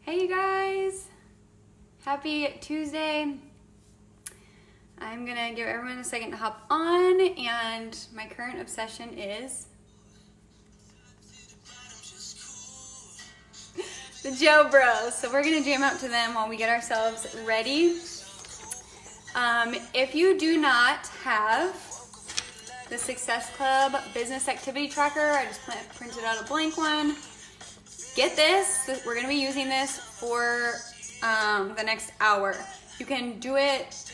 Hey you guys, happy Tuesday. I'm gonna give everyone a second to hop on, and my current obsession is the Joe Bros. So we're gonna jam out to them while we get ourselves ready. If you do not have the Success Club business activity tracker, I just printed out a blank one. Get this, we're gonna be using this for the next hour. You can do it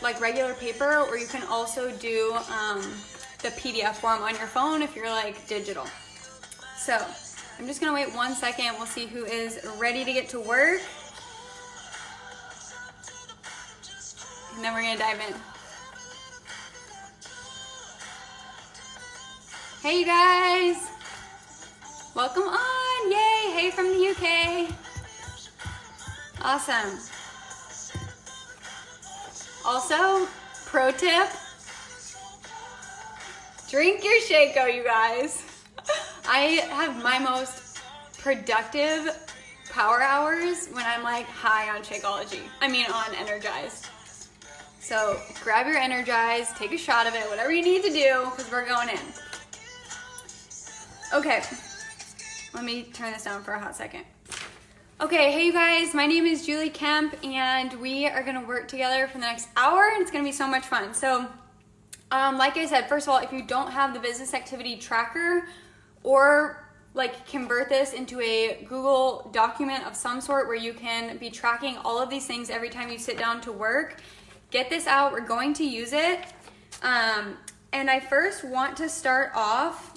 like regular paper, or you can also do the PDF form on your phone if you're like digital. So I'm just gonna wait 1 second. We'll see who is ready to get to work. And then we're gonna dive in. Hey you guys, welcome on. Yay, hey from the UK. Awesome. Also, pro tip, drink your Shaco, you guys. I have my most productive power hours when I'm like high on Shakeology. On Energized. So grab your Energized, take a shot of it, whatever you need to do, because we're going in. Okay. Let me turn this down for a hot second. Okay, hey you guys, my name is Julie Kemp, and we are gonna work together for the next hour, and it's gonna be so much fun. So, like I said, first of all, if you don't have the business activity tracker, or like convert this into a Google document of some sort where you can be tracking all of these things every time you sit down to work, get this out, we're going to use it. And I first want to start off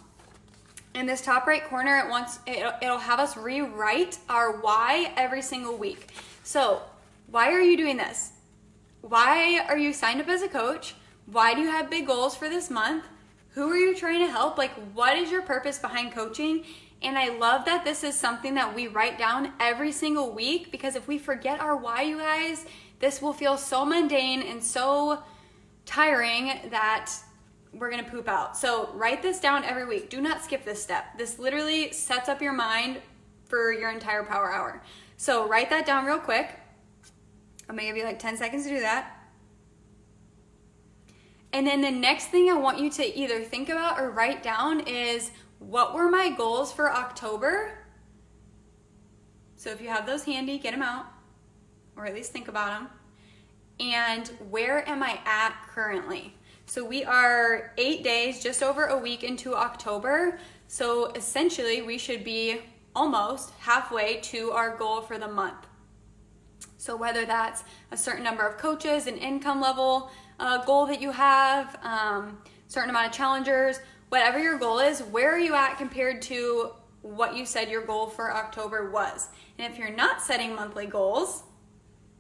in this top right corner. It'll have us rewrite our why every single week. So why are you doing this? Why are you signed up as a coach? Why do you have big goals for this month? Who are you trying to help? Like, what is your purpose behind coaching? And I love that this is something that we write down every single week, because if we forget our why, you guys, this will feel so mundane and so tiring that we're gonna poop out. So write this down every week. Do not skip this step. This literally sets up your mind for your entire power hour. So write that down real quick. I'm gonna give you like 10 seconds to do that. And then the next thing I want you to either think about or write down is, what were my goals for October? So if you have those handy, get them out, or at least think about them. And where am I at currently? So we are 8 days, just over a week into October. So essentially we should be almost halfway to our goal for the month. So whether that's a certain number of coaches, an income level goal that you have, certain amount of challengers, whatever your goal is, where are you at compared to what you said your goal for October was? And if you're not setting monthly goals,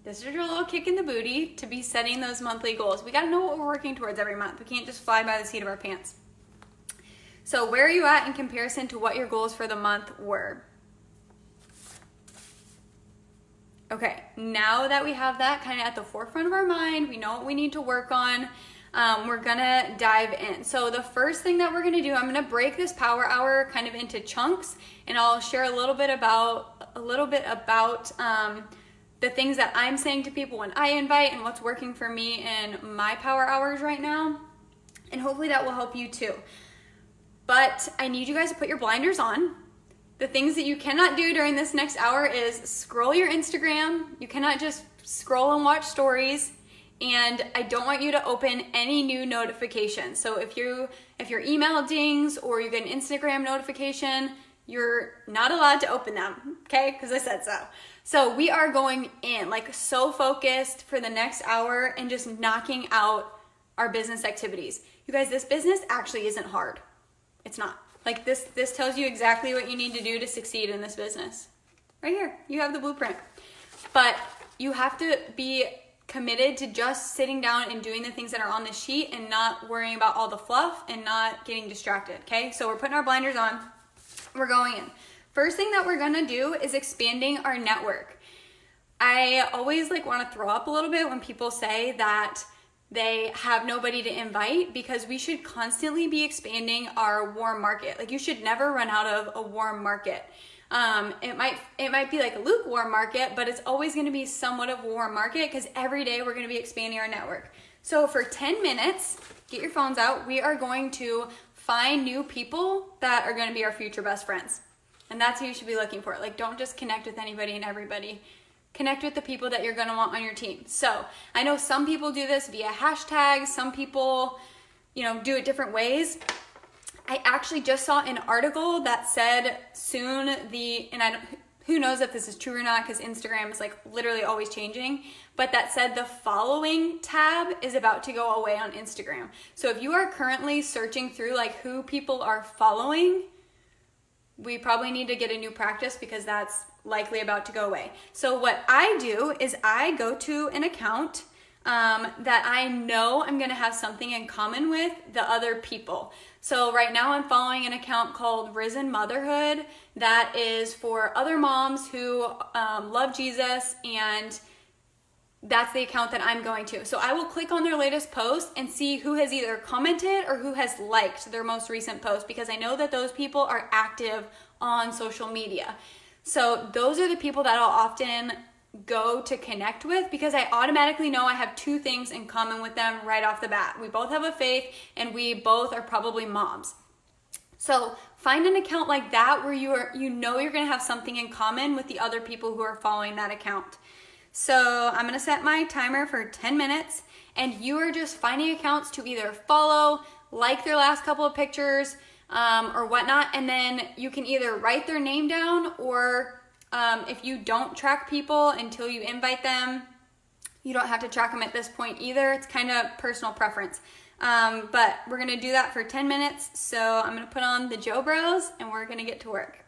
this is your little kick in the booty to be setting those monthly goals. We gotta know what we're working towards every month. We can't just fly by the seat of our pants. So where are you at in comparison to what your goals for the month were? Okay, now that we have that kind of at the forefront of our mind, we know what we need to work on, we're gonna dive in. So the first thing that we're gonna do, I'm gonna break this power hour kind of into chunks, and I'll share a little bit about the things that I'm saying to people when I invite, and what's working for me in my power hours right now. And hopefully that will help you too. But I need you guys to put your blinders on. The things that you cannot do during this next hour is scroll your Instagram. You cannot just scroll and watch stories. And I don't want you to open any new notifications. So if your email dings or you get an Instagram notification, you're not allowed to open them, okay? Because I said so. So we are going in, like, so focused for the next hour and just knocking out our business activities. You guys, this business actually isn't hard. It's not. Like, this tells you exactly what you need to do to succeed in this business. Right here, you have the blueprint. But you have to be committed to just sitting down and doing the things that are on the sheet and not worrying about all the fluff and not getting distracted, okay? So we're putting our blinders on. We're going in. First thing that we're gonna do is expanding our network. I always want to throw up a little bit when people say that they have nobody to invite, because we should constantly be expanding our warm market. Like, you should never run out of a warm market. It might be like a lukewarm market, but it's always going to be somewhat of a warm market because every day we're going to be expanding our network. So for 10 minutes, get your phones out. We are going to find new people that are going to be our future best friends. And that's who you should be looking for. Like, don't just connect with anybody and everybody. Connect with the people that you're going to want on your team. So I know some people do this via hashtags. Some people, do it different ways. I actually just saw an article that said soon who knows if this is true or not, because Instagram is like literally always changing, but that said the following tab is about to go away on Instagram. So if you are currently searching through like who people are following, we probably need to get a new practice because that's likely about to go away. So what I do is I go to an account that I know I'm gonna have something in common with the other people. So right now I'm following an account called Risen Motherhood that is for other moms who love Jesus, and that's the account that I'm going to. So I will click on their latest post and see who has either commented or who has liked their most recent post, because I know that those people are active on social media. So those are the people that I'll often go to connect with, because I automatically know I have two things in common with them right off the bat. We both have a faith and we both are probably moms. So find an account like that where you're gonna have something in common with the other people who are following that account. So I'm gonna set my timer for 10 minutes, and you are just finding accounts to either follow, like their last couple of pictures, or whatnot, and then you can either write their name down, or if you don't track people until you invite them, you don't have to track them at this point either. It's kind of personal preference. But we're gonna do that for 10 minutes. So I'm gonna put on the Joe Bros and we're gonna get to work.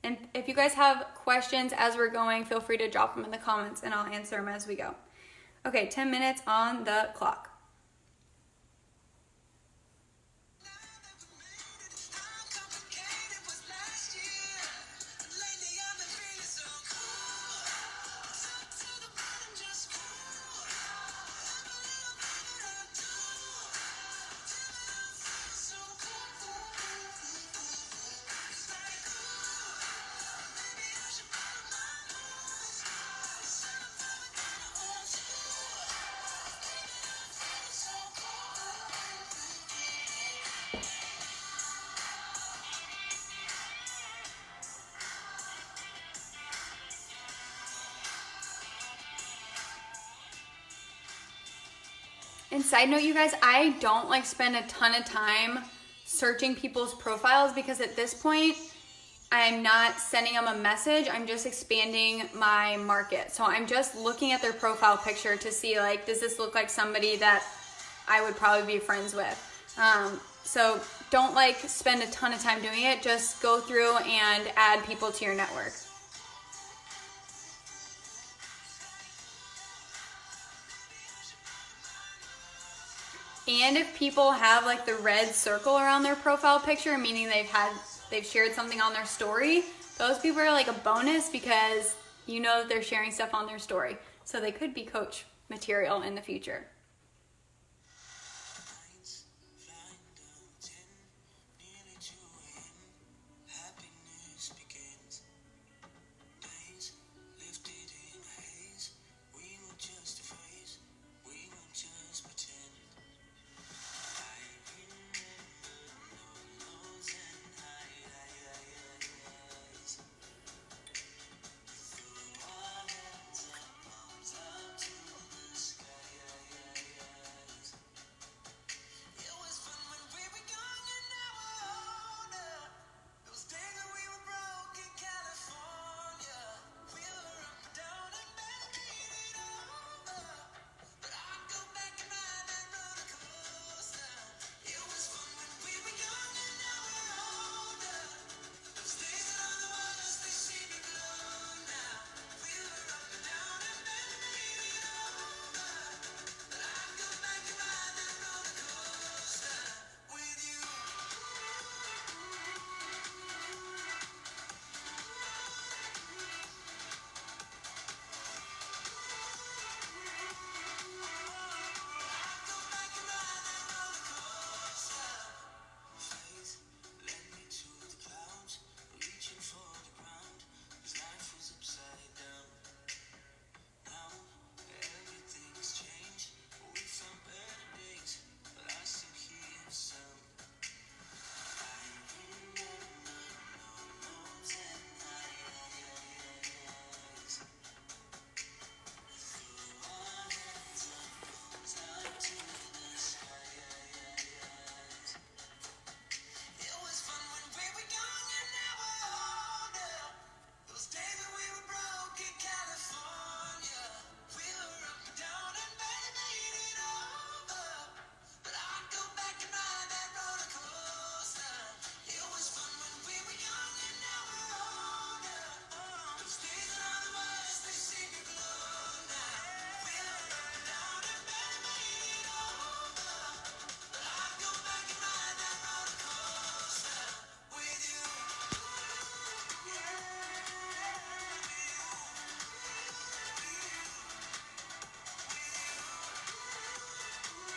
And if you guys have questions as we're going, feel free to drop them in the comments and I'll answer them as we go. Okay, 10 minutes on the clock. And side note, you guys, I don't like spend a ton of time searching people's profiles, because at this point, I'm not sending them a message. I'm just expanding my market. So I'm just looking at their profile picture to see, like, does this look like somebody that I would probably be friends with? So don't like spend a ton of time doing it. Just go through and add people to your network. And if people have like the red circle around their profile picture, meaning they've shared something on their story, those people are like a bonus, because you know that they're sharing stuff on their story. So they could be coach material in the future.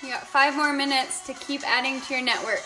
You got 5 more minutes to keep adding to your network.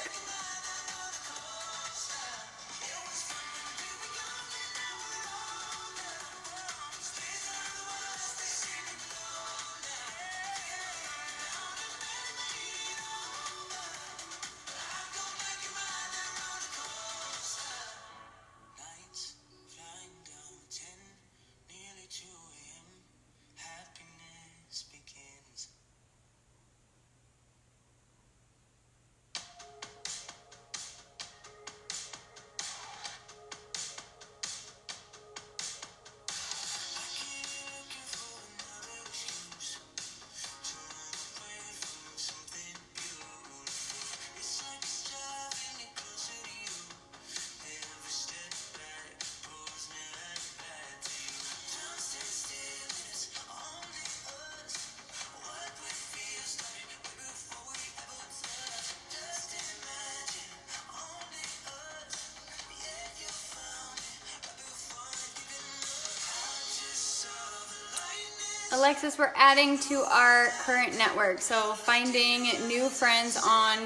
Alexis, we're adding to our current network. So finding new friends on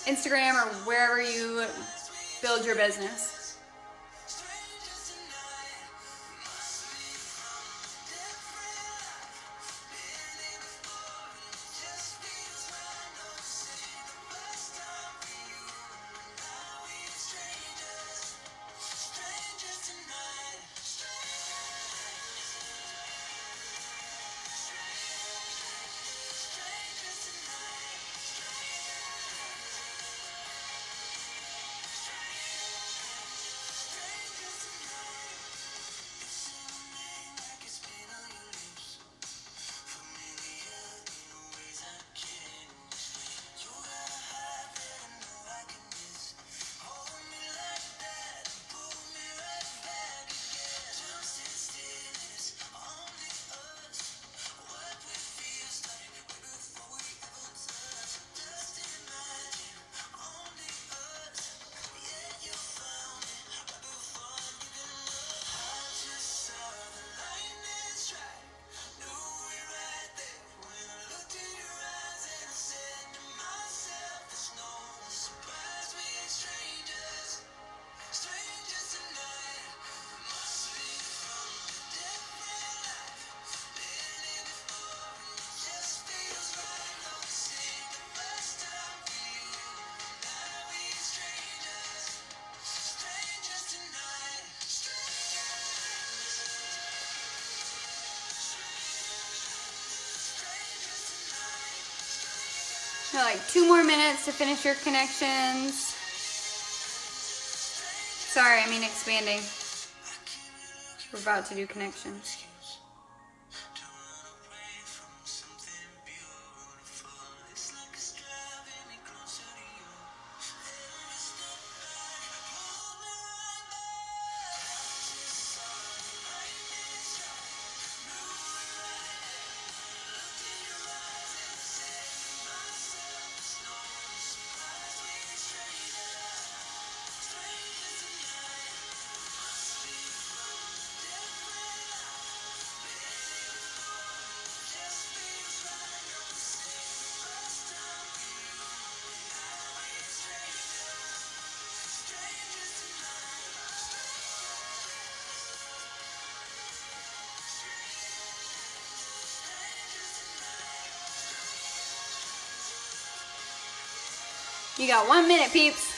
Instagram or wherever you build your business. Like 2 more minutes to finish your connections. Sorry, I mean expanding. We're about to do connections. You got 1 minute, peeps.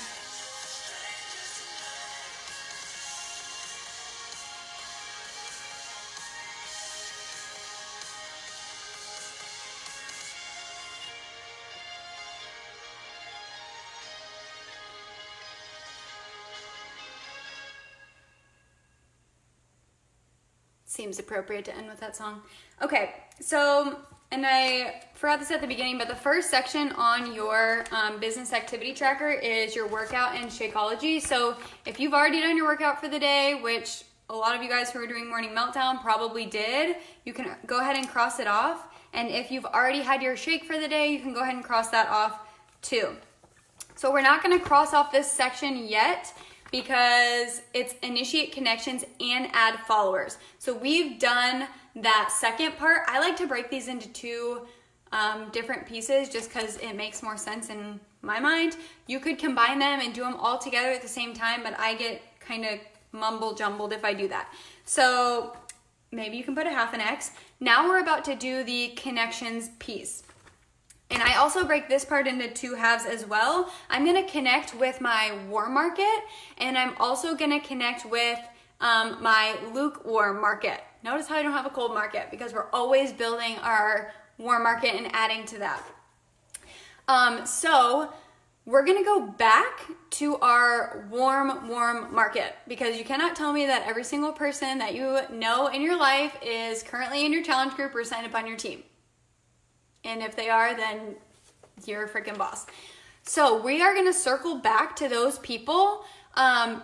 Seems appropriate to end with that song. Okay, so, and I forgot this at the beginning, but the first section on your business activity tracker is your workout and Shakeology. So if you've already done your workout for the day, which a lot of you guys who are doing Morning Meltdown probably did, you can go ahead and cross it off. And if you've already had your shake for the day, you can go ahead and cross that off too. So we're not gonna cross off this section yet because it's initiate connections and add followers. So we've done that second part. I like to break these into 2 different pieces just because it makes more sense in my mind. You could combine them and do them all together at the same time, but I get kind of mumble jumbled if I do that. So maybe you can put a half an X. Now we're about to do the connections piece. And I also break this part into 2 halves as well. I'm gonna connect with my warm market, and I'm also gonna connect with my lukewarm market. Notice how I don't have a cold market, because we're always building our warm market and adding to that. So we're gonna go back to our warm market, because you cannot tell me that every single person that you know in your life is currently in your challenge group or signed up on your team. And if they are, then you're a freaking boss. So we are gonna circle back to those people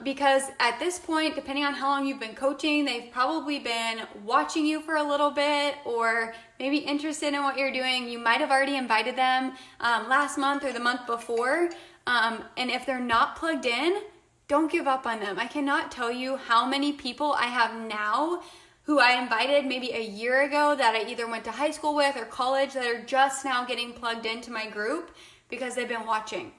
because at this point, depending on how long you've been coaching, they've probably been watching you for a little bit or maybe interested in what you're doing. You might have already invited them last month or the month before. And if they're not plugged in, don't give up on them. I cannot tell you how many people I have now who I invited maybe a year ago that I either went to high school with or college that are just now getting plugged into my group because they've been watching.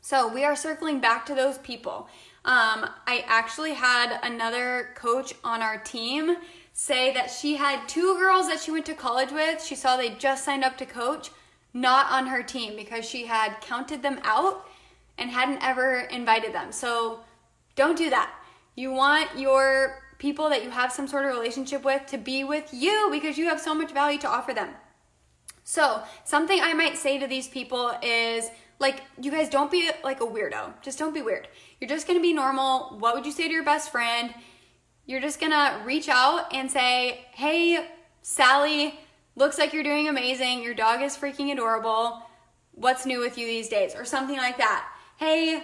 So we are circling back to those people. I actually had another coach on our team say that she had 2 girls that she went to college with. She saw they just signed up to coach, not on her team, because she had counted them out and hadn't ever invited them. So don't do that. You want your people that you have some sort of relationship with to be with you because you have so much value to offer them. So something I might say to these people is, like, you guys don't be like a weirdo. Just don't be weird. You're just gonna be normal. What would you say to your best friend? You're just gonna reach out and say, hey, Sally, looks like you're doing amazing. Your dog is freaking adorable. What's new with you these days? Or something like that. Hey,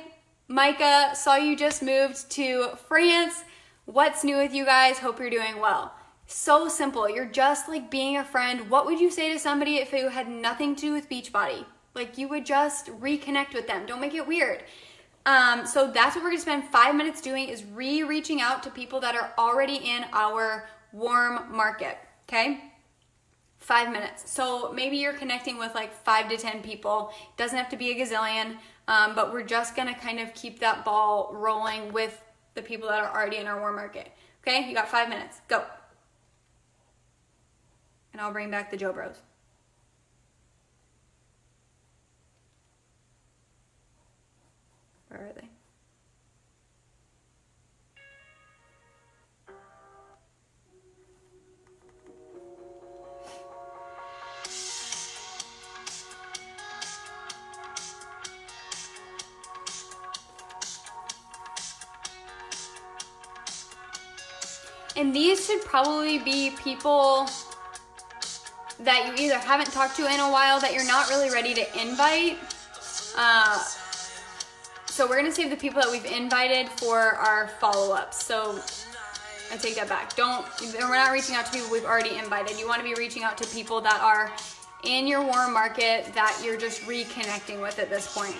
Micah, saw you just moved to France. What's new with you guys? Hope you're doing well. So simple. You're just like being a friend. What would you say to somebody if it had nothing to do with Beachbody? Like, you would just reconnect with them. Don't make it weird. So that's what we're gonna spend 5 minutes doing, is reaching out to people that are already in our warm market, okay? 5 minutes. So maybe you're connecting with like 5 to 10 people. It doesn't have to be a gazillion, but we're just gonna kind of keep that ball rolling with the people that are already in our warm market. Okay, you got 5 minutes, go. And I'll bring back the Joe Bros. Where are they? And these should probably be people that you either haven't talked to in a while, that you're not really ready to invite. So we're gonna save the people that we've invited for our follow-ups. So I take that back. We're not reaching out to people we've already invited. You wanna be reaching out to people that are in your warm market that you're just reconnecting with at this point.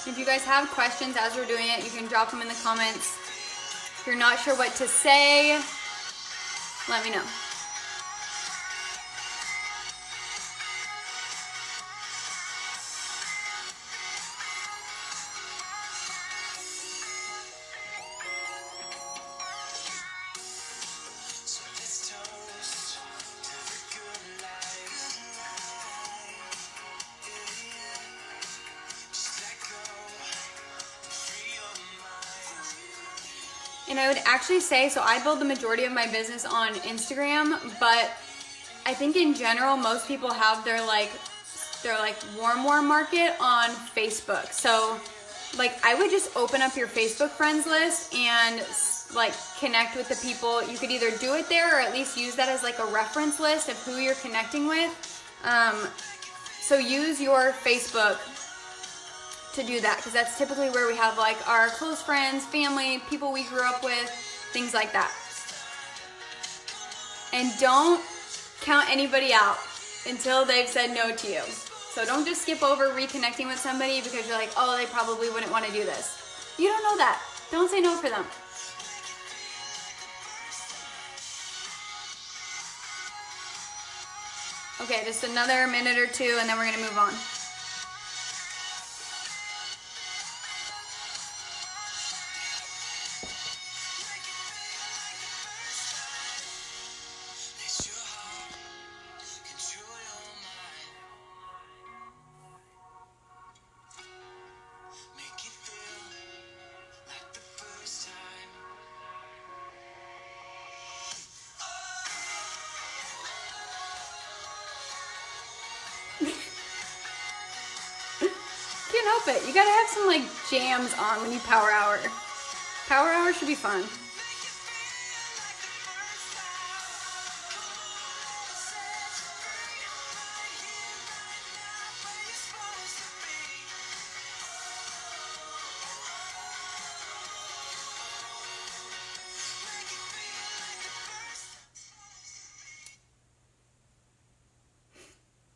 If you guys have questions as we're doing it, you can drop them in the comments. If you're not sure what to say, let me know. And I would actually say, so I build the majority of my business on Instagram, but I think in general, most people have their warm market on Facebook. So like, I would just open up your Facebook friends list and like connect with the people. You could either do it there or at least use that as like a reference list of who you're connecting with. So use your Facebook to do that, because that's typically where we have like our close friends, family, people we grew up with, things like that. And don't count anybody out until they've said no to you. So don't just skip over reconnecting with somebody because you're like, oh, they probably wouldn't want to do this. You don't know that. Don't say no for them. Okay, just another minute or two and then we're gonna move on. Can't help it. You gotta have some like jams on when you power hour. Power hour should be fun.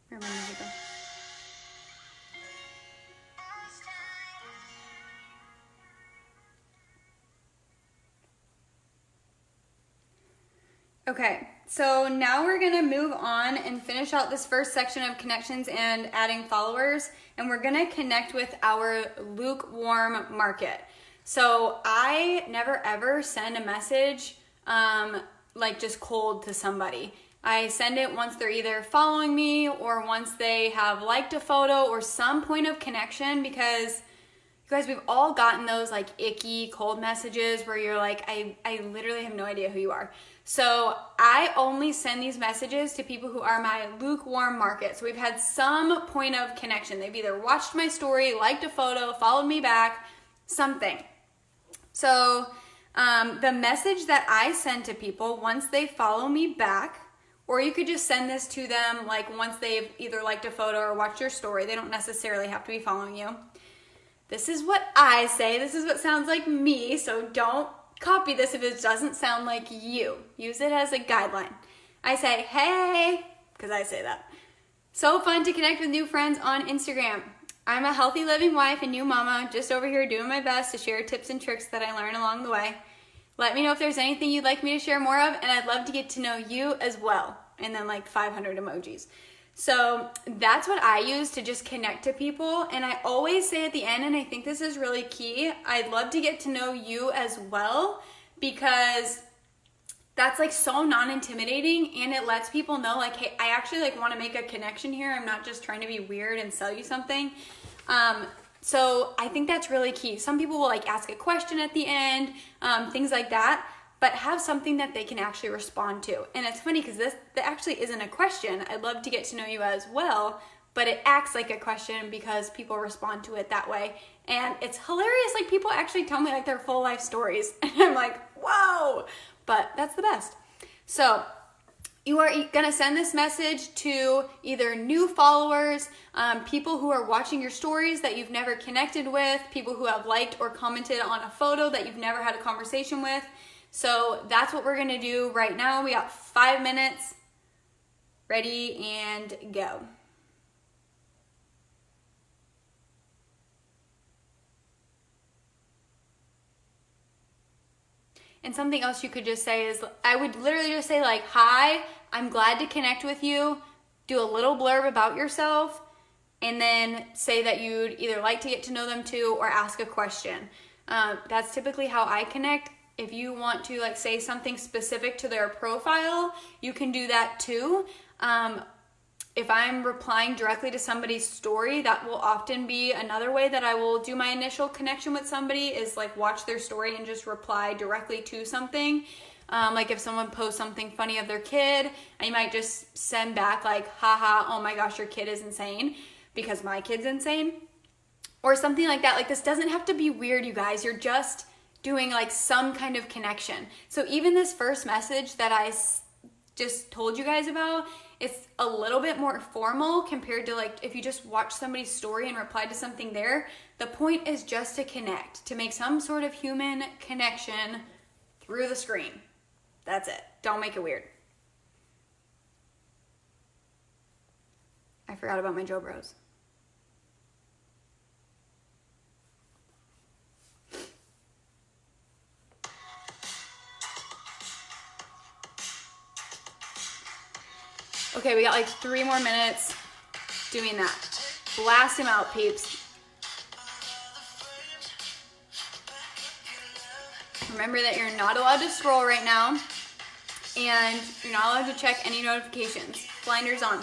Where am I gonna go? Okay, so now we're gonna move on and finish out this first section of connections and adding followers, and we're gonna connect with our lukewarm market. So I never ever send a message like just cold to somebody. I send it once they're either following me or once they have liked a photo or some point of connection, because you guys, we've all gotten those like icky cold messages where you're like, I literally have no idea who you are. So I only send these messages to people who are my lukewarm market. So we've had some point of connection. They've either watched my story, liked a photo, followed me back, something. So the message that I send to people once they follow me back, or you could just send this to them like once they've either liked a photo or watched your story. They don't necessarily have to be following you. This is what I say. This is what sounds like me. So don't copy this if it doesn't sound like you. Use it as a guideline. I say, hey, because I say that. So fun to connect with new friends on Instagram. I'm a healthy living wife and new mama, just over here doing my best to share tips and tricks that I learn along the way. Let me know if there's anything you'd like me to share more of, and I'd love to get to know you as well. And then like 500 emojis. So that's what I use to just connect to people. And I always say at the end, and I think this is really key, I'd love to get to know you as well, because that's like so non-intimidating, and it lets people know like, hey, I actually like want to make a connection here. I'm not just trying to be weird and sell you something. So I think that's really key. Some people will like ask a question at the end, things like that, but have something that they can actually respond to. And it's funny because this actually isn't a question. I'd love to get to know you as well, but it acts like a question because people respond to it that way. And it's hilarious. Like people actually tell me like their full life stories. And I'm like, whoa, but that's the best. So you are gonna send this message to either new followers, people who are watching your stories that you've never connected with, people who have liked or commented on a photo that you've never had a conversation with. So that's what we're gonna do right now. We got 5 minutes. Ready and go. And something else you could just say is, I would literally just say like, hi, I'm glad to connect with you. Do a little blurb about yourself, and then say that you'd either like to get to know them too or ask a question. That's typically how I connect. If you want to like say something specific to their profile, you can do that too. If I'm replying directly to somebody's story, that will often be another way that I will do my initial connection with somebody, is like watch their story and just reply directly to something. Like if someone posts something funny of their kid, I might just send back like, haha, oh my gosh, your kid is insane because my kid's insane. Or something like that. Like this doesn't have to be weird, you guys. You're just doing like some kind of connection. So even this first message that I just told you guys about, it's a little bit more formal compared to like if you just watch somebody's story and reply to something there. The point is just to connect, to make some sort of human connection through the screen. That's it. Don't make it weird. I forgot about my Joe Bros. Okay, we got like 3 more minutes doing that. Blast him out, peeps. Remember that you're not allowed to scroll right now, and you're not allowed to check any notifications. Blinders on.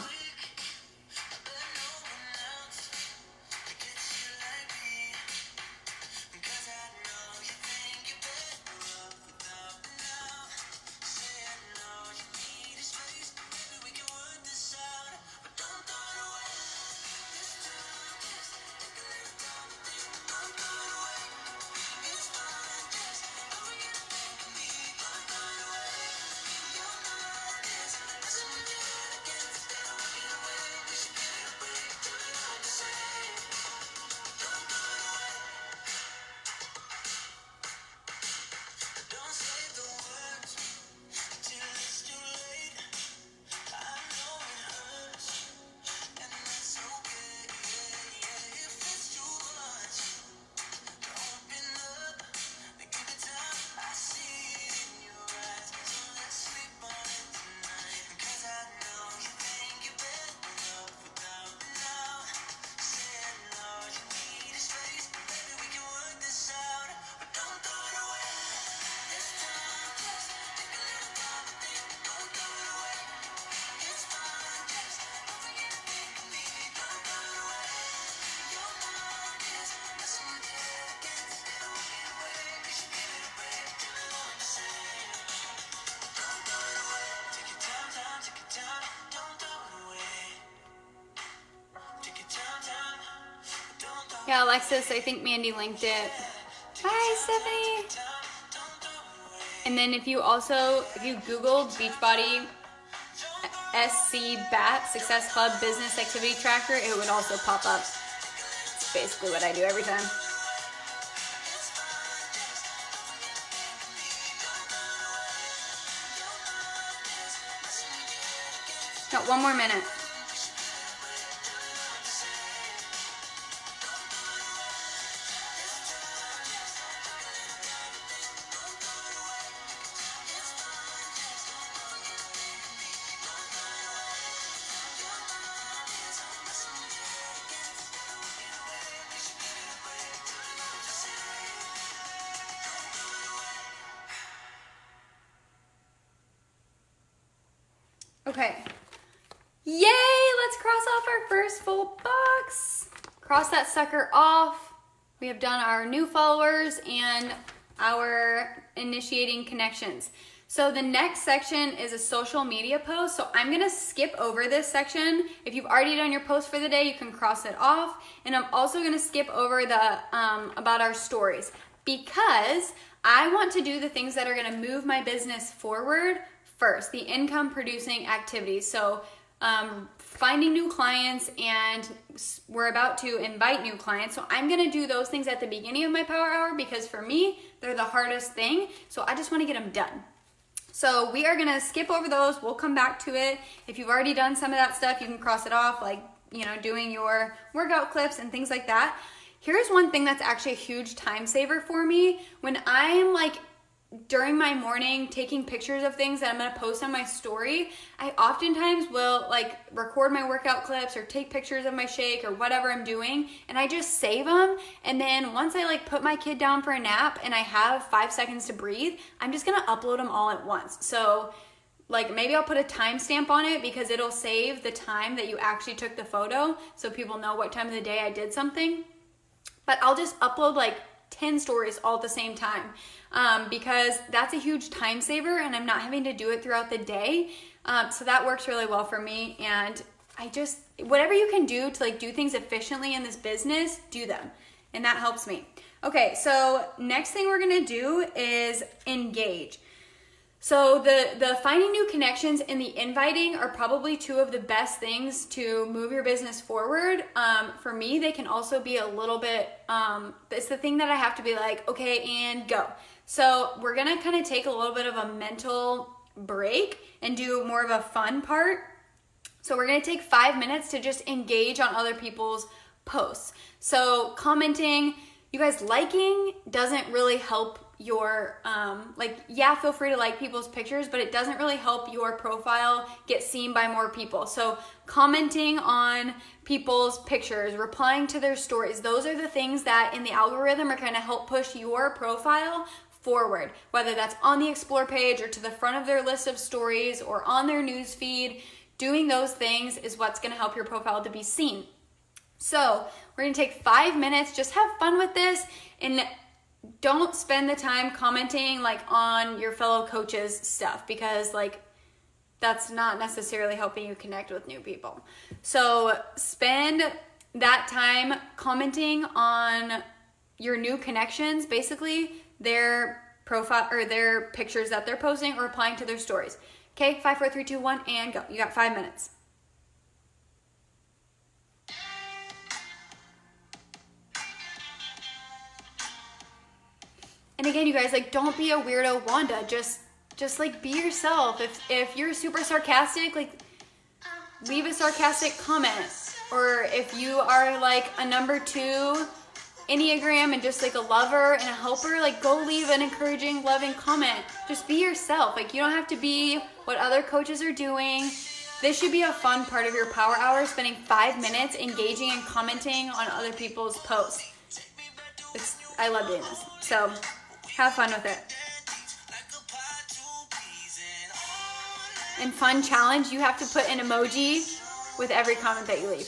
Yeah, Alexis, I think Mandy linked it. Hi, Stephanie. And then if you Googled Beachbody SC BAT, Success Club Business Activity Tracker, it would also pop up. It's basically what I do every time. Got 1 more minute. Okay. Yay! Let's cross off our first full box. Cross that sucker off. We have done our new followers and our initiating connections. So the next section is a social media post. So I'm gonna skip over this section. If you've already done your post for the day, you can cross it off. And I'm also gonna skip over the about our stories, because I want to do the things that are gonna move my business forward first, the income producing activities. So finding new clients, and we're about to invite new clients. So I'm gonna do those things at the beginning of my power hour, because for me, they're the hardest thing. So I just wanna get them done. So we are gonna skip over those. We'll come back to it. If you've already done some of that stuff, you can cross it off, like, you know, doing your workout clips and things like that. Here's one thing that's actually a huge time saver for me. When I'm like during my morning taking pictures of things that I'm gonna post on my story, I oftentimes will like record my workout clips or take pictures of my shake or whatever I'm doing, and I just save them. And then once I like put my kid down for a nap and I have 5 seconds to breathe, I'm just gonna upload them all at once. So like maybe I'll put a timestamp on it, because it'll save the time that you actually took the photo, so people know what time of the day I did something. But I'll just upload like 10 stories all at the same time, because that's a huge time saver and I'm not having to do it throughout the day. So that works really well for me. And I just, whatever you can do to like do things efficiently in this business, do them. And that helps me. Okay, so next thing we're gonna do is engage. So the finding new connections and the inviting are probably two of the best things to move your business forward. For me, they can also be a little bit, it's the thing that I have to be like, okay, and go. So we're gonna kind of take a little bit of a mental break and do more of a fun part. So we're gonna take 5 minutes to just engage on other people's posts. So commenting, you guys, liking doesn't really help your feel free to like people's pictures, but it doesn't really help your profile get seen by more people. So commenting on people's pictures, replying to their stories, those are the things that in the algorithm are going to help push your profile forward, whether that's on the explore page or to the front of their list of stories or on their news feed. Doing those things is what's going to help your profile to be seen. So we're going to take 5 minutes, just have fun with this, and don't spend the time commenting like on your fellow coaches' stuff, because like that's not necessarily helping you connect with new people. So spend that time commenting on your new connections, basically their profile or their pictures that they're posting or replying to their stories. Okay, 5, 4, 3, 2, 1, and go. You got 5 minutes. And again, you guys, like, don't be a weirdo Wanda. Just like be yourself. If you're super sarcastic, like leave a sarcastic comment. Or if you are like a number 2 Enneagram and just like a lover and a helper, like go leave an encouraging, loving comment. Just be yourself. Like you don't have to be what other coaches are doing. This should be a fun part of your power hour, spending 5 minutes engaging and commenting on other people's posts. I love doing this. So have fun with it. And fun challenge, you have to put an emoji with every comment that you leave.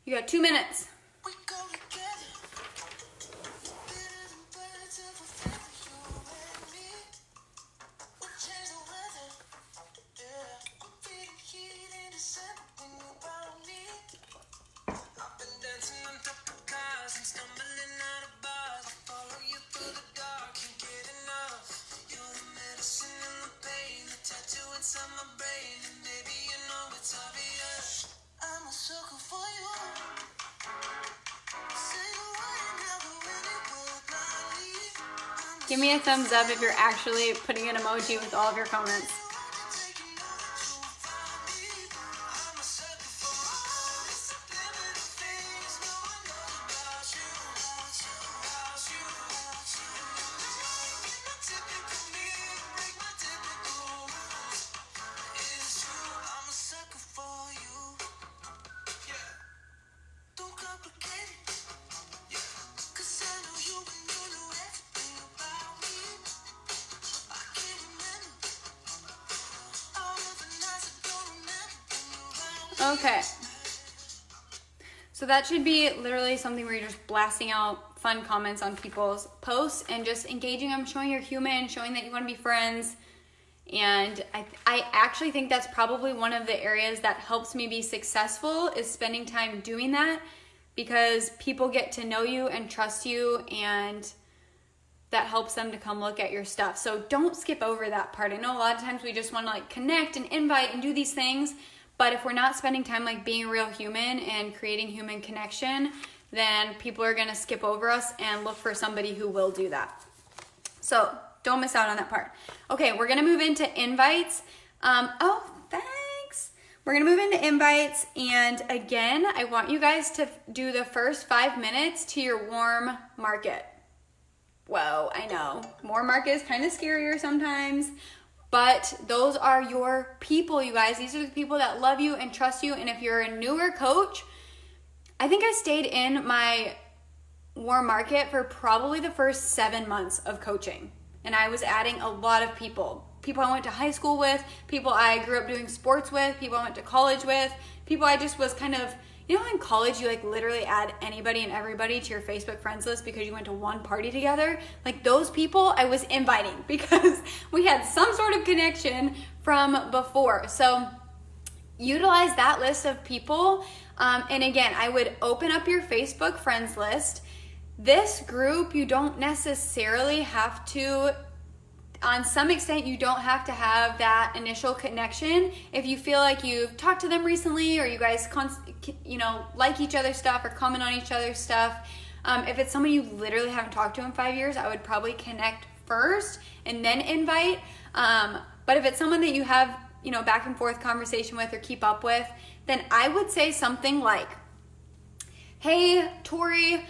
You got 2 minutes. Give me a thumbs up if you're actually putting an emoji with all of your comments. Okay. So that should be literally something where you're just blasting out fun comments on people's posts and just engaging them, showing you're human, showing that you want to be friends. And I actually think that's probably one of the areas that helps me be successful is spending time doing that, because people get to know you and trust you, and that helps them to come look at your stuff. So don't skip over that part. I know a lot of times we just want to like connect and invite and do these things, but if we're not spending time like being a real human and creating human connection, then people are going to skip over us and look for somebody who will do that. So don't miss out on that part. Okay, we're going to move into invites. Oh, thanks. We're going to move into invites. And again, I want you guys to do the first 5 minutes to your warm market. Whoa, I know. Warm market is kind of scarier sometimes. But those are your people, you guys. These are the people that love you and trust you. And if you're a newer coach, I think I stayed in my warm market for probably the first 7 months of coaching. And I was adding a lot of people. People I went to high school with, people I grew up doing sports with, people I went to college with, people I just was kind of, you know how in college you like literally add anybody and everybody to your Facebook friends list because you went to one party together? Like those people I was inviting because we had some sort of connection from before. So utilize that list of people. And again, I would open up your Facebook friends list. This group, you don't necessarily have to, on some extent, you don't have to have that initial connection. If you feel like you've talked to them recently or you guys like each other's stuff or comment on each other's stuff, if it's someone you literally haven't talked to in 5 years, I would probably connect first and then invite. But if it's someone that you have, back and forth conversation with or keep up with, then I would say something like, hey, Tori,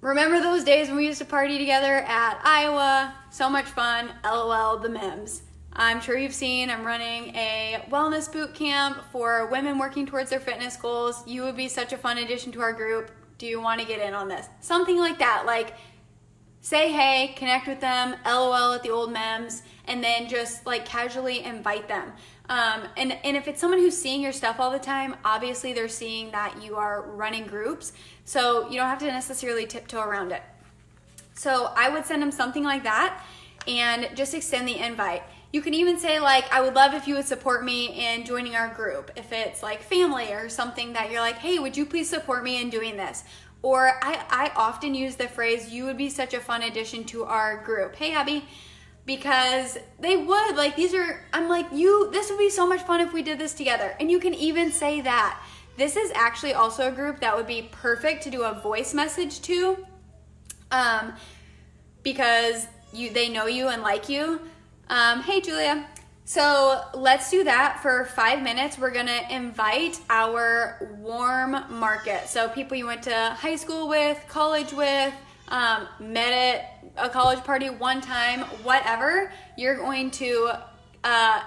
remember those days when we used to party together at Iowa? So much fun. LOL, the memes. I'm sure you've seen I'm running a wellness boot camp for women working towards their fitness goals. You would be such a fun addition to our group. Do you want to get in on this? Something like that. Like, say hey, connect with them, LOL at the old memes, and then just like casually invite them. And if it's someone who's seeing your stuff all the time, obviously they're seeing that you are running groups, so you don't have to necessarily tiptoe around it. So I would send them something like that and just extend the invite. You can even say like, I would love if you would support me in joining our group. If it's like family or something that you're like, hey, would you please support me in doing this? Or I often use the phrase, you would be such a fun addition to our group. Hey, Abby. Because they would, like, this would be so much fun if we did this together. And you can even say that. This is actually also a group that would be perfect to do a voice message to, because they know you and like you. Hey, Julia. So let's do that for 5 minutes. We're gonna invite our warm market. So people you went to high school with, college with, met at a college party one time, whatever, you're going to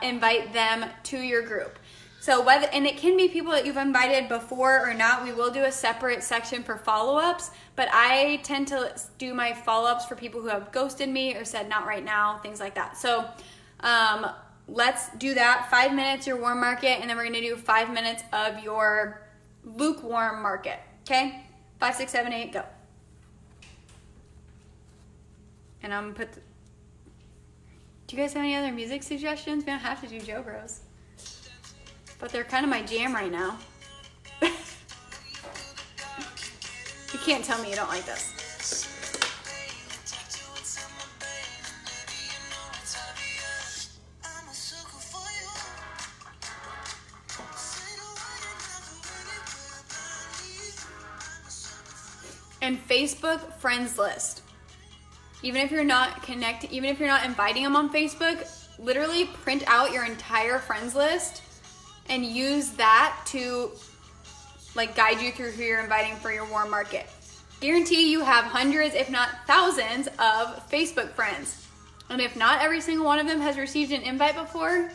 invite them to your group. So and it can be people that you've invited before or not. We will do a separate section for follow-ups, but I tend to do my follow-ups for people who have ghosted me or said not right now, things like that. So let's do that. 5 minutes your warm market, and then we're gonna do 5 minutes of your lukewarm market. Okay? 5, 6, 7, 8, go. And I'm gonna put do you guys have any other music suggestions? We don't have to do Joe Bros, but they're kind of my jam right now. You can't tell me you don't like this. And Facebook friends list. even if you're not connected, even if you're not inviting them on Facebook, literally print out your entire friends list and use that to like guide you through who you're inviting for your warm market. Guarantee you have hundreds, if not thousands, of Facebook friends. And if not every single one of them has received an invite before,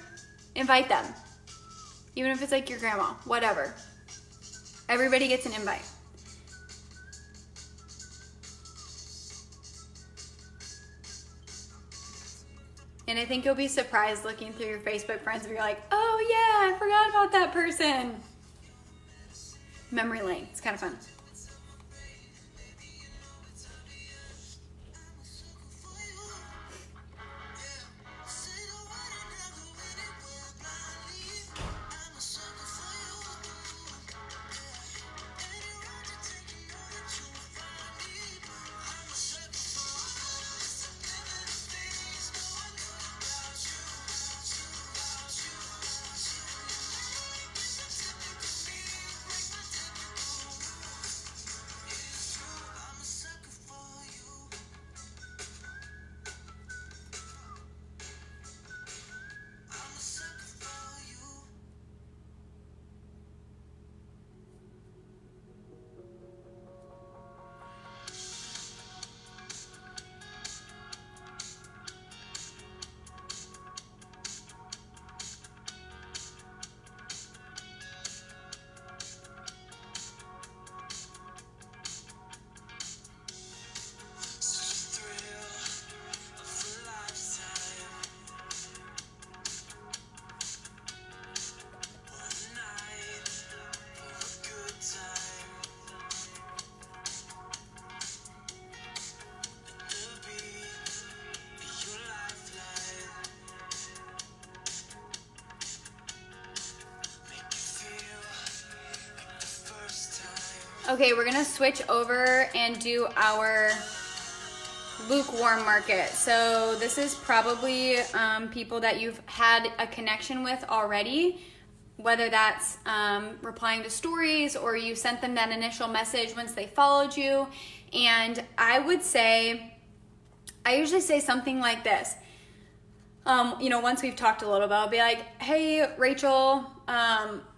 invite them. Even if it's like your grandma, whatever. Everybody gets an invite. And I think you'll be surprised looking through your Facebook friends if you're like, oh yeah, I forgot about that person. Memory lane, it's kind of fun. Okay, we're gonna switch over and do our lukewarm market. So this is probably people that you've had a connection with already, whether that's replying to stories or you sent them that initial message once they followed you. And I would say, I usually say something like this. Once we've talked a little bit, I'll be like, hey, Rachel,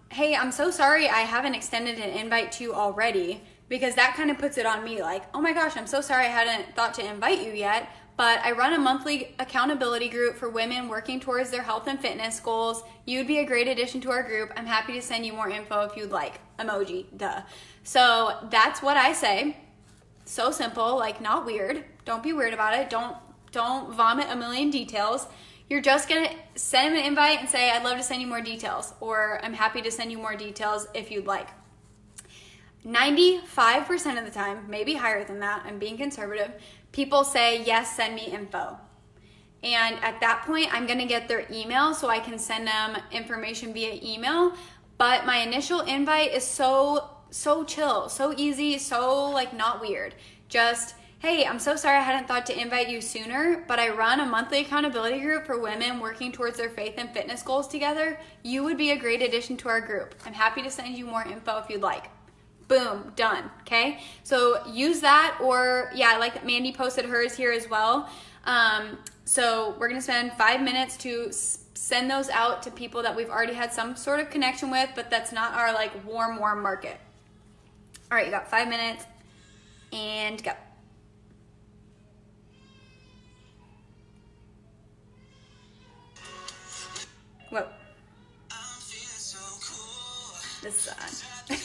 hey, I'm so sorry I haven't extended an invite to you already, because that kind of puts it on me like, oh my gosh, I'm so sorry I hadn't thought to invite you yet, but I run a monthly accountability group for women working towards their health and fitness goals. You'd be a great addition to our group. I'm happy to send you more info if you'd like. Emoji, duh. So that's what I say. So simple, like not weird. Don't be weird about it. Don't vomit a million details. You're just gonna send them an invite and say, I'd love to send you more details, or I'm happy to send you more details if you'd like. 95% of the time, maybe higher than that, I'm being conservative, people say, yes, send me info. And at that point, I'm gonna get their email so I can send them information via email. But my initial invite is so chill, so easy, so like not weird. Just, hey, I'm so sorry I hadn't thought to invite you sooner, but I run a monthly accountability group for women working towards their faith and fitness goals together. You would be a great addition to our group. I'm happy to send you more info if you'd like. Boom, done, okay? So use that, or yeah, I like that Mandy posted hers here as well. So we're gonna spend 5 minutes to send those out to people that we've already had some sort of connection with, but that's not our like warm market. All right, you got 5 minutes and go. Whoa. This is on.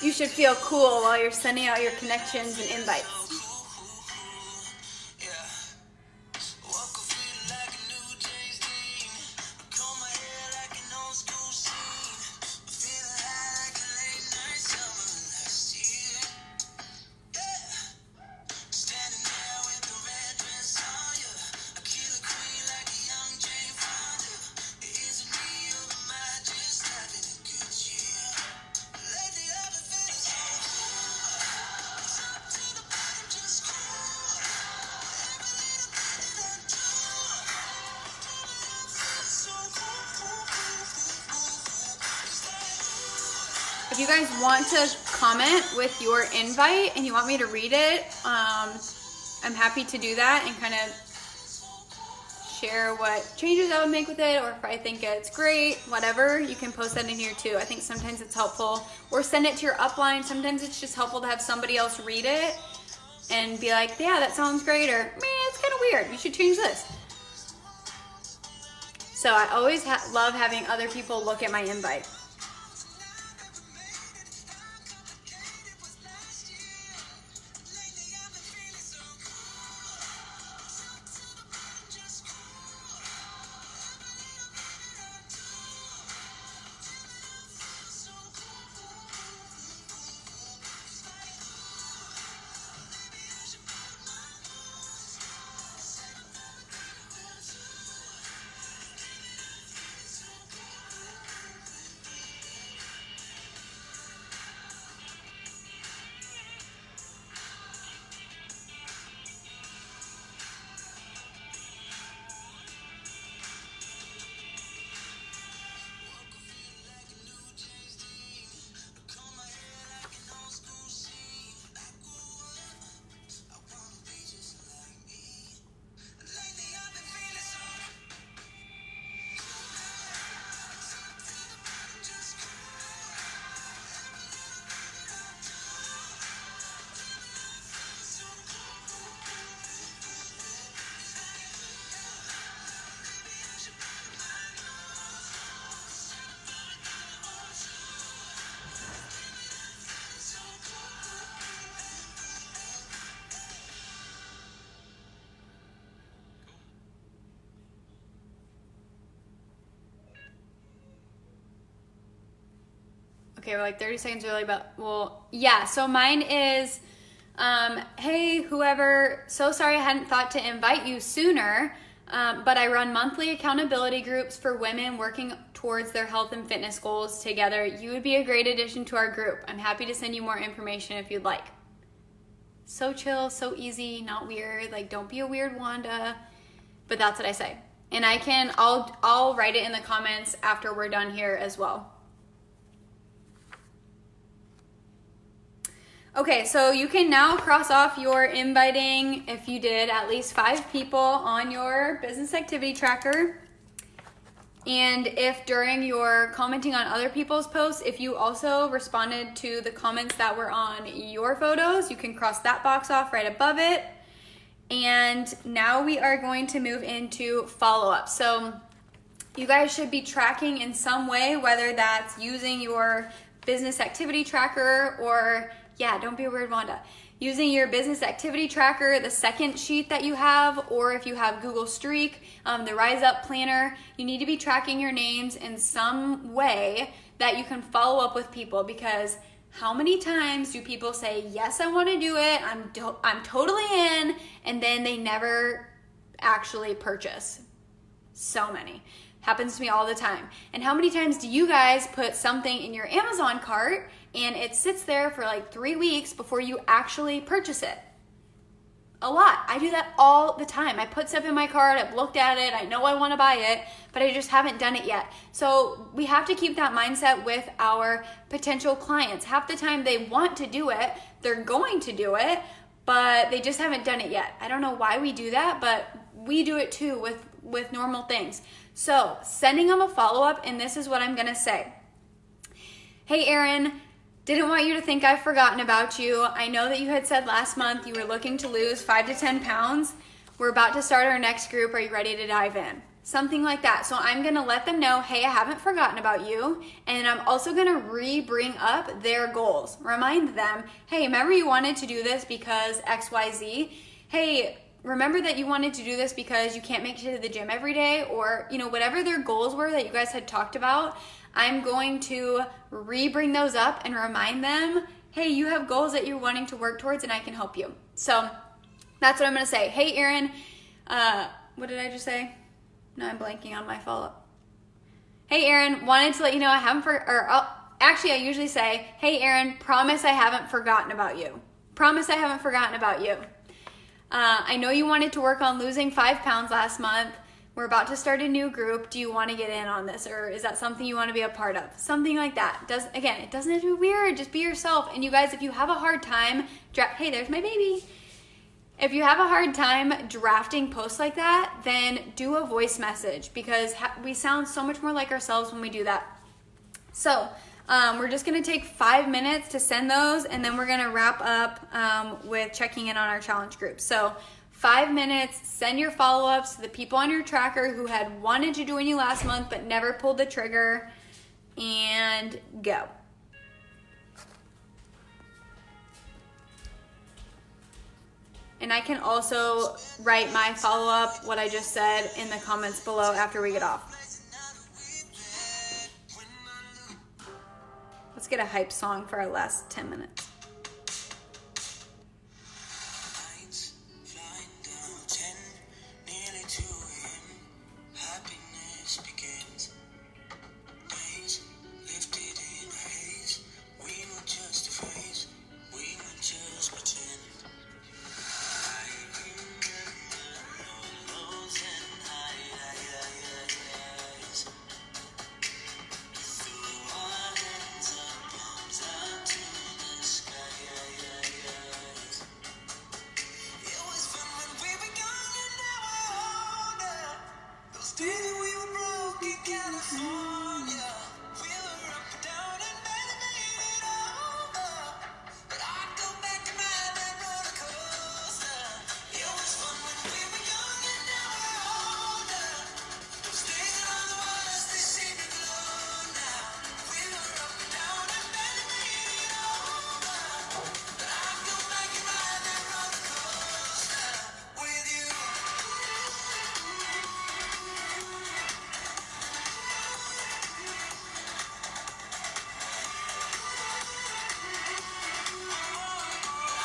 You should feel cool while you're sending out your connections and invites. If you guys want to comment with your invite and you want me to read it, I'm happy to do that and kind of share what changes I would make with it, or if I think it's great, whatever, you can post that in here too. I think sometimes it's helpful, or send it to your upline. Sometimes it's just helpful to have somebody else read it and be like, yeah, that sounds great, or man, it's kind of weird, you should change this. So I always love having other people look at my invite. Okay, we're like 30 seconds early, but well, yeah, so mine is, hey, whoever, so sorry I hadn't thought to invite you sooner, but I run monthly accountability groups for women working towards their health and fitness goals together. You would be a great addition to our group. I'm happy to send you more information if you'd like. So chill, so easy, not weird, like don't be a weird Wanda, but that's what I say. And I'll write it in the comments after we're done here as well. Okay, so you can now cross off your inviting if you did at least 5 people on your business activity tracker. And if during your commenting on other people's posts, if you also responded to the comments that were on your photos, you can cross that box off right above it. And now we are going to move into follow-up. So you guys should be tracking in some way, whether that's using your business activity tracker or yeah, don't be a weird Wanda. Using your business activity tracker, the second sheet that you have, or if you have Google Streak, the Rise Up Planner, you need to be tracking your names in some way that you can follow up with people, because how many times do people say, yes, I want to do it, I'm totally in, and then they never actually purchase? So many. Happens to me all the time. And how many times do you guys put something in your Amazon cart and it sits there for like 3 weeks before you actually purchase it? A lot. I do that all the time. I put stuff in my cart, I've looked at it, I know I want to buy it, but I just haven't done it yet. So we have to keep that mindset with our potential clients. Half the time they want to do it, they're going to do it, but they just haven't done it yet. I don't know why we do that, but we do it too with normal things. So sending them a follow-up, and this is what I'm gonna say. Hey Erin, didn't want you to think I've forgotten about you. I know that you had said last month you were looking to lose 5 to 10 pounds. We're about to start our next group. Are you ready to dive in? Something like that. So I'm gonna let them know, hey, I haven't forgotten about you. And I'm also gonna bring up their goals. Remind them, hey, remember you wanted to do this because XYZ? Hey, remember that you wanted to do this because you can't make it to the gym every day, or whatever their goals were that you guys had talked about. I'm going to bring those up and remind them, hey, you have goals that you're wanting to work towards and I can help you. So that's what I'm gonna say. Hey Erin, what did I just say? No, I'm blanking on my follow-up. Hey Erin, wanted to let you know I haven't actually I usually say, hey Erin, promise I haven't forgotten about you. Promise I haven't forgotten about you. I know you wanted to work on losing 5 pounds last month. we're about to start a new group. Do you want to get in on this? Or is that something you want to be a part of? Something like that. Again, it doesn't have to be weird. Just be yourself. And you guys, if you have a hard time, hey, there's my baby. If you have a hard time drafting posts like that, then do a voice message, because we sound so much more like ourselves when we do that. So we're just going to take 5 minutes to send those, and then we're going to wrap up with checking in on our challenge group. So 5 minutes, send your follow-ups to the people on your tracker who had wanted to join you last month but never pulled the trigger, and go. And I can also write my follow-up, what I just said, in the comments below after we get off. Let's get a hype song for our last 10 minutes.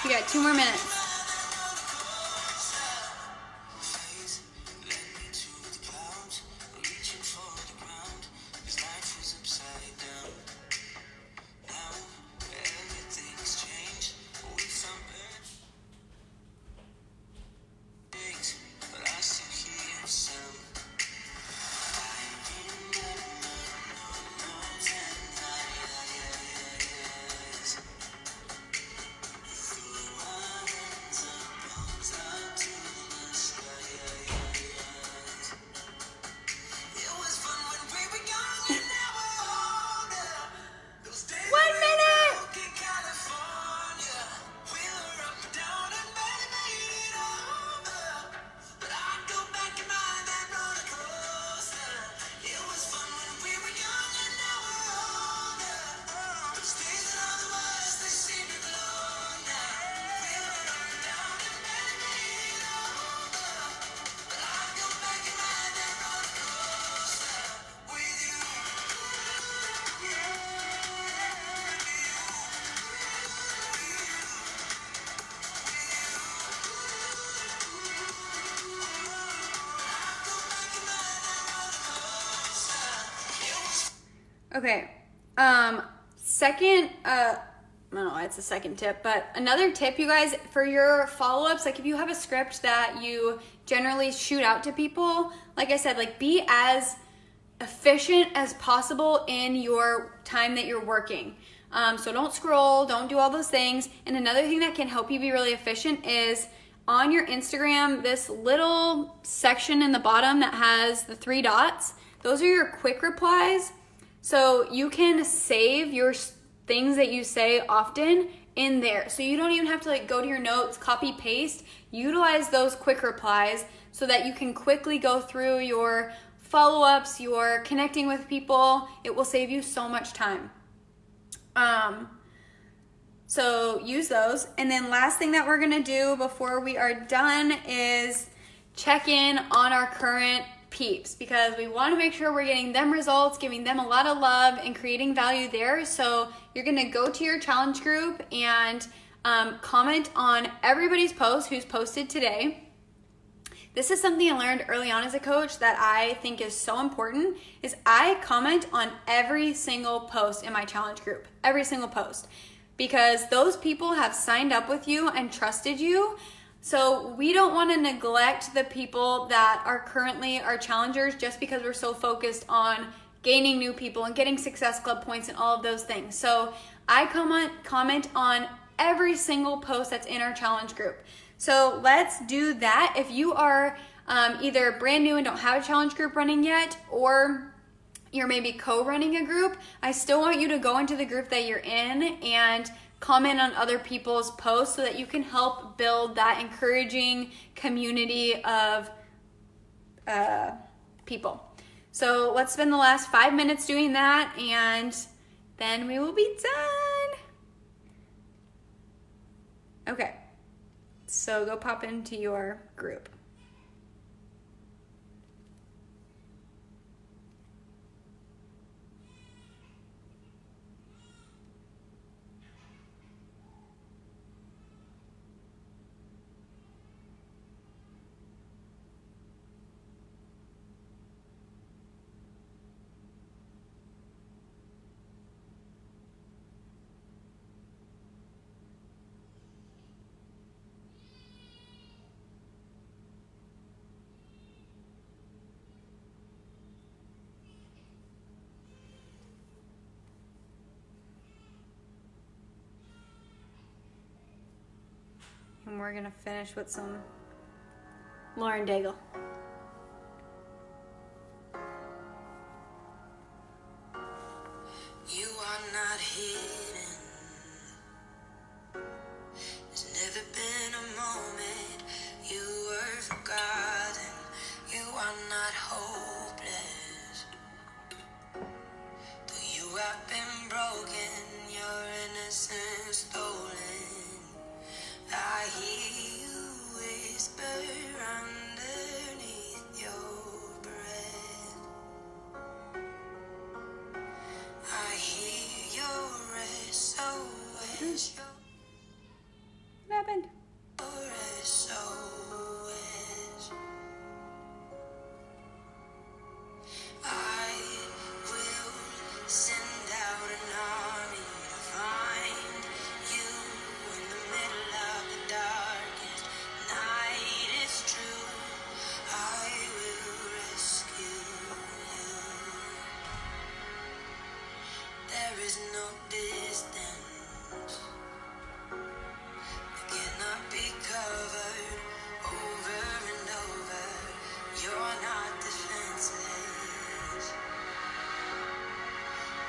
You got 2 more minutes. Okay, second, I don't know why it's a second tip, but another tip, you guys, for your follow-ups, like if you have a script that you generally shoot out to people, like I said, like be as efficient as possible in your time that you're working. So don't scroll, don't do all those things. And another thing that can help you be really efficient is on your Instagram, this little section in the bottom that has the 3 dots, those are your quick replies. So you can save your things that you say often in there. So you don't even have to like go to your notes, copy paste, utilize those quick replies so that you can quickly go through your follow-ups, your connecting with people. It will save you so much time. So use those. And then last thing that we're gonna do before we are done is check in on our current peeps, because we want to make sure we're getting them results, giving them a lot of love and creating value there. So you're going to go to your challenge group and comment on everybody's post who's posted today. This is something I learned early on as a coach that I think is so important, is I comment on every single post in my challenge group, every single post, because those people have signed up with you and trusted you So we don't want to neglect the people that are currently our challengers just because we're so focused on gaining new people and getting Success Club points and all of those things. So I comment on every single post that's in our challenge group. So let's do that. If you are either brand new and don't have a challenge group running yet, or you're maybe co-running a group, I still want you to go into the group that you're in and comment on other people's posts so that you can help build that encouraging community of people. So let's spend the last 5 minutes doing that, and then we will be done. Okay, so go pop into your group. And we're gonna finish with some Lauren Daigle. You are not hidden. There's never been a moment you were forgotten. You are not hopeless. Though you have been broken, your innocence stolen. I hear you whisper underneath your breath. I hear your SOS. What happened? Your SOS. I will send out an army to find you in the middle of the darkest night. It's true, I will rescue you. There is no distance that cannot be covered over and over. You're not defenseless.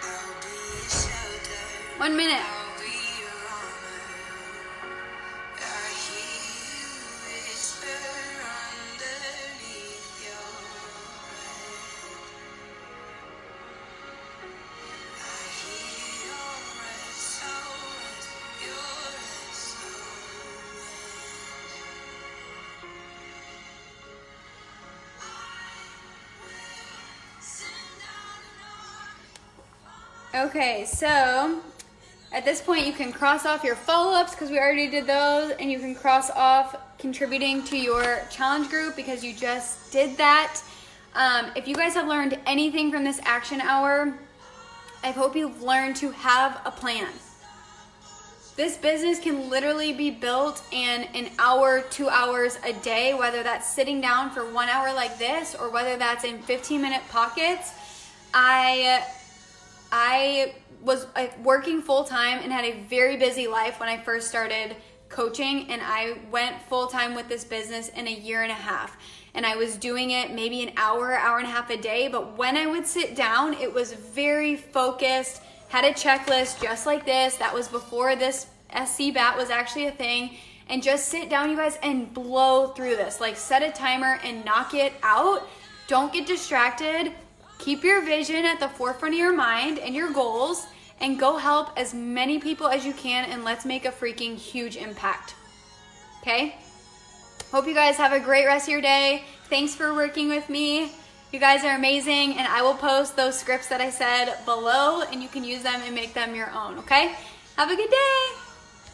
I'll be your shelter. 1 minute. I'll be your armor. I hear you whisper underneath your breath. I hear your SOS, your SOS. Send out an army. Okay, so at this point you can cross off your follow-ups because we already did those, and you can cross off contributing to your challenge group because you just did that. If you guys have learned anything from this action hour, I hope you've learned to have a plan. This business can literally be built in an hour, 2 hours a day, whether that's sitting down for 1 hour like this or whether that's in 15-minute pockets. I was working full-time and had a very busy life when I first started coaching, and I went full-time with this business in a year and a half. And I was doing it maybe an hour, hour and a half a day, but when I would sit down, it was very focused, had a checklist just like this. That was before this SC BAT was actually a thing. And just sit down, you guys, and blow through this. Like, set a timer and knock it out. Don't get distracted. Keep your vision at the forefront of your mind and your goals, and go help as many people as you can, and let's make a freaking huge impact. Okay? Hope you guys have a great rest of your day. Thanks for working with me. You guys are amazing, and I will post those scripts that I said below, and you can use them and make them your own, okay? Have a good day.